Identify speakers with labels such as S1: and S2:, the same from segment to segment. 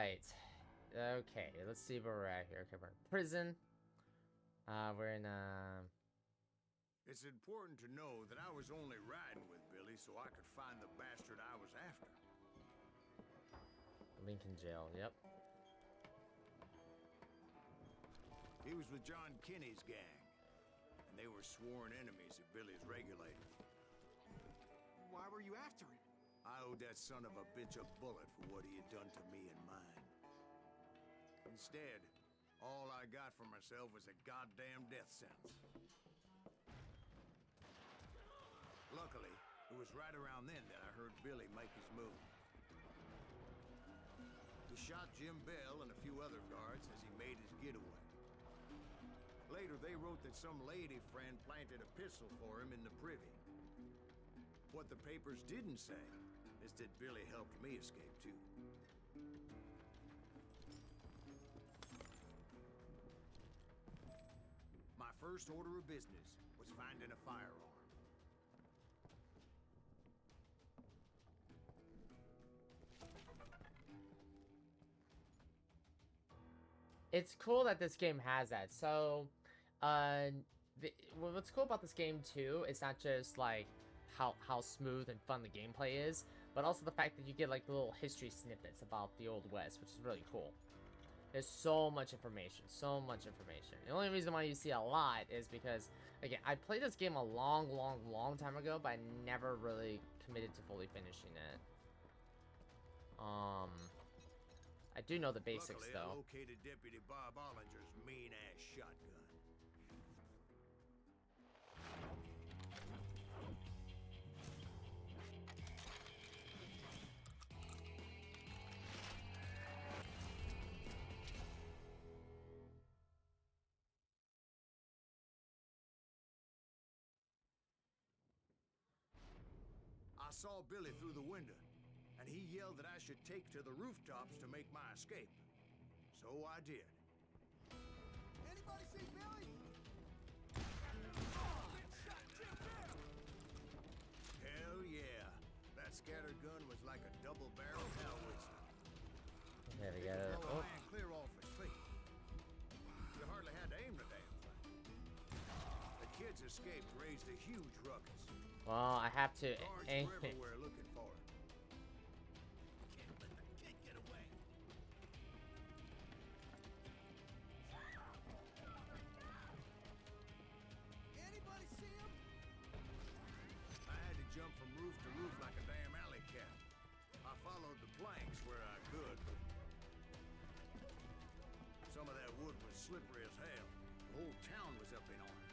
S1: right. Okay, let's see where we're at here. Okay, we're in prison. We're in,
S2: It's important to know that I was only riding with Billy so I could find the bastard I was after.
S1: Lincoln jail, yep.
S2: He was with John Kinney's gang, and they were sworn enemies of Billy's regulators.
S3: Why were you after him?
S2: I owed that son of a bitch a bullet for what he had done to me and mine. Instead, all I got for myself was a goddamn death sentence. Luckily, it was right around then that I heard Billy make his move. He shot Jim Bell and a few other guards as he made his getaway. Later, they wrote that some lady friend planted a pistol for him in the privy. What the papers didn't say is that Billy helped me escape too. My first order of business was finding a firearm.
S1: It's cool that this game has that. So, what's cool about this game too is not just like how smooth and fun the gameplay is, but also the fact that you get like little history snippets about the Old West, which is really cool. There's so much information, so much information. The only reason why you see a lot is because, again, I played this game a long time ago, but I never really committed to fully finishing it. I do know the basics.
S2: Luckily,
S1: though.
S2: I located Deputy Bob Ollinger's mean-ass shotgun. I saw Billy through the window, and he yelled that I should take to the rooftops to make my escape. So I did.
S3: Anybody see Billy?
S2: Hell yeah. That scatter gun was like a double-barreled howitzer.
S1: There we
S2: It
S1: go.
S2: could blow
S1: Oh.
S2: a man clear off his feet. You hardly had to aim the damn thing. The kids escaped raised a huge ruckus.
S1: Well, I have to
S2: Guards
S1: aim
S2: were
S1: it.
S2: everywhere looking for him.
S3: Can't let the kid get away. Anybody see him?
S2: I had to jump from roof to roof like a damn alley cat. I followed the planks where I could, but some of that wood was slippery as hell. The whole town was up in arms.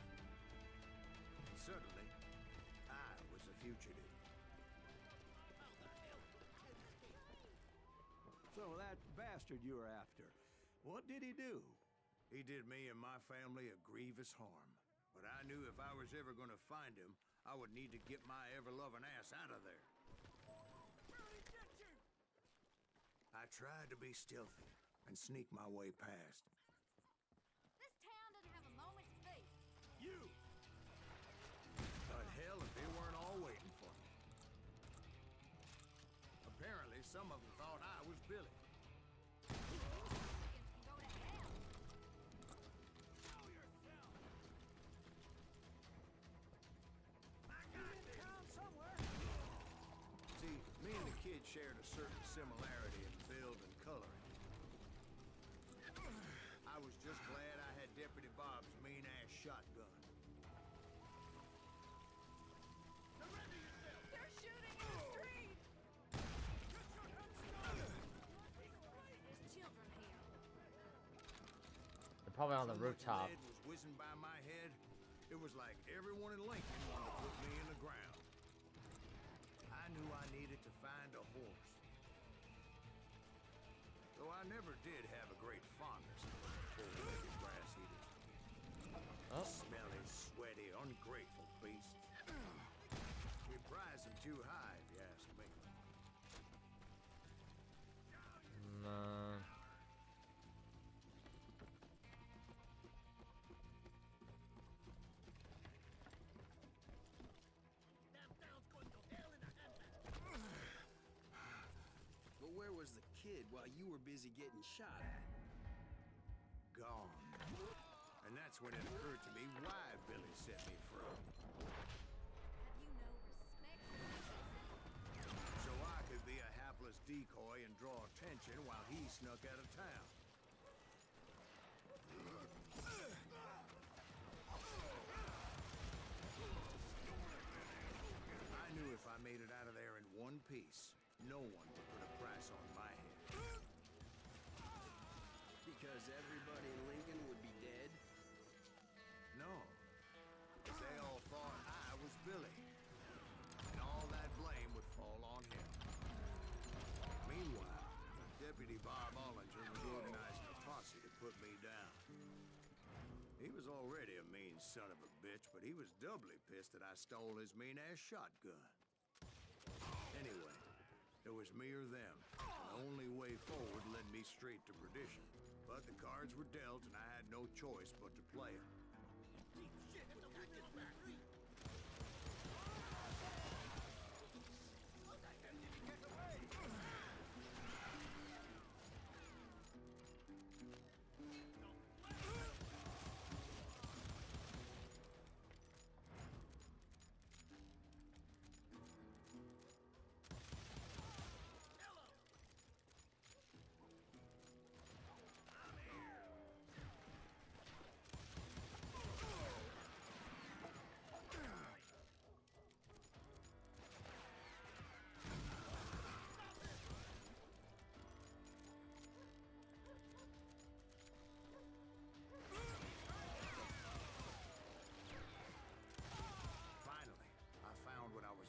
S2: And suddenly, I was a fugitive.
S4: So that bastard you were after, what did he do?
S2: He did me and my family a grievous harm. But I knew if I was ever going to find him, I would need to get my ever-loving ass out of there. I tried to be stealthy and sneak my way past.
S5: This town doesn't have a moment's peace.
S2: You! But hell, if they weren't all waiting for me. Apparently, some of them thought I was Billy.
S5: Hooligans can go to hell.
S2: See, me and the kid shared a certain similarity in build and coloring. I was just glad I had Deputy Bob's mean-ass shotgun.
S5: They're shooting in the street. There's children here.
S1: They're probably on the
S2: So much
S1: rooftop.
S2: lead was whizzing by my head. It was like everyone in Lincoln wanted to put me in the ground. I knew I needed to find a horse. Though I never did have a great fondness for four-legged grass eaters.
S1: Oh.
S2: Smelly, sweaty, ungrateful beasts. We prize them too high, if you ask me.
S1: No.
S3: But where was the
S6: kid while you were busy getting shot at.
S2: Gone. And that's when it occurred to me why Billy set me free.
S5: Have you no respect for decency?
S2: So I could be a hapless decoy and draw attention while he snuck out of town. I knew if I made it out of there in one piece, no one would put a price on my head.
S6: Because everybody in Lincoln would be dead?
S2: No. They all thought I was Billy. And all that blame would fall on him. Meanwhile, Deputy Bob Ollinger was organizing a posse to put me down. He was already a mean son of a bitch, but he was doubly pissed that I stole his mean-ass shotgun. Anyway, there was me or them. The only way forward led me straight to perdition. But the cards were dealt, and I had no choice but to play them.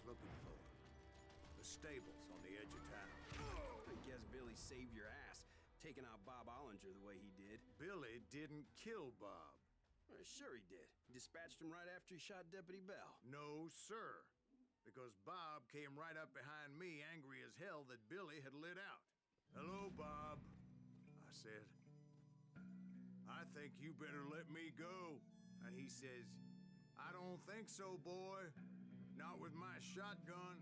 S2: Looking for the stables on the edge of town.
S6: I guess Billy saved your ass, taking out Bob Ollinger the way he did.
S2: Billy didn't kill Bob.
S6: Well, sure he did. He dispatched him right after he shot Deputy Bell.
S2: No, sir. Because Bob came right up behind me, angry as hell that Billy had lit out. "Hello, Bob," I said. "I think you better let me go." And he says, "I don't think so, boy. Not with my shotgun."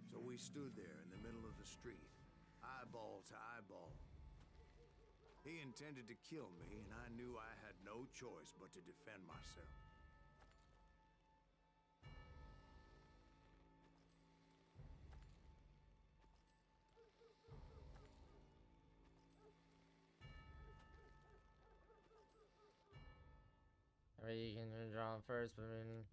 S2: So we stood there in the middle of the street, eyeball to eyeball. He intended to kill me, and I knew I had no choice but to defend myself.
S1: Alright, you can draw him first, but I mean...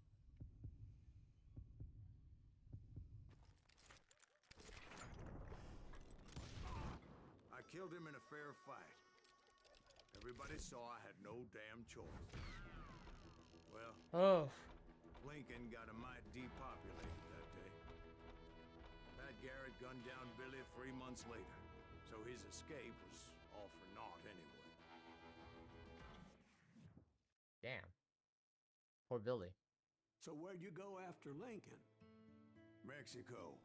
S2: I killed him in a fair fight. Everybody saw I had no damn choice. Well,
S1: Oh.
S2: Lincoln got a mite depopulated that day. Pat Garrett gunned down Billy 3 months later, so his escape was all for naught anyway.
S1: Damn. Poor Billy.
S4: So where'd you go after Lincoln?
S2: Mexico.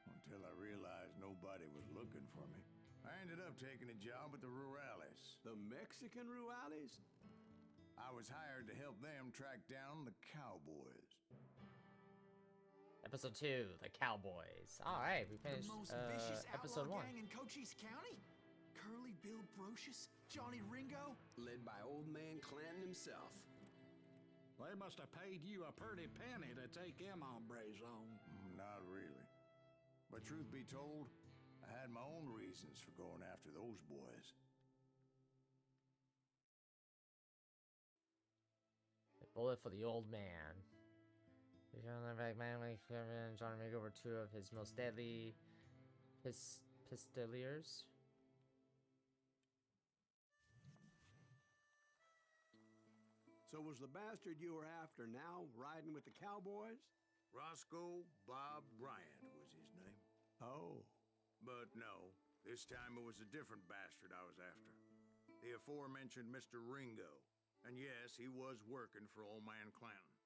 S2: Until I realized nobody was looking for me. I ended up taking a job at the Rurales.
S4: The Mexican Rurales?
S2: I was hired to help them track down the cowboys.
S1: Episode 2, The Cowboys. Alright, we
S3: The
S1: finished
S3: most vicious
S1: episode
S3: outlaw
S1: 1.
S3: gang in Cochise County? Curly Bill Brocious? Johnny Ringo?
S6: Led by Old Man Clanton himself.
S7: They must have paid you a pretty penny to take them hombres on.
S2: Not really. But truth be told, I had my own reasons for going after those boys.
S1: A bullet for the old man. The man like John Ringo were 2 of his most deadly pistoliers.
S4: So was the bastard you were after now riding with the cowboys?
S2: Roscoe Bob Bryant was his name.
S4: Oh.
S2: But no, this time it was a different bastard I was after. The aforementioned Mr. Ringo. And yes, he was working for old man Clanton.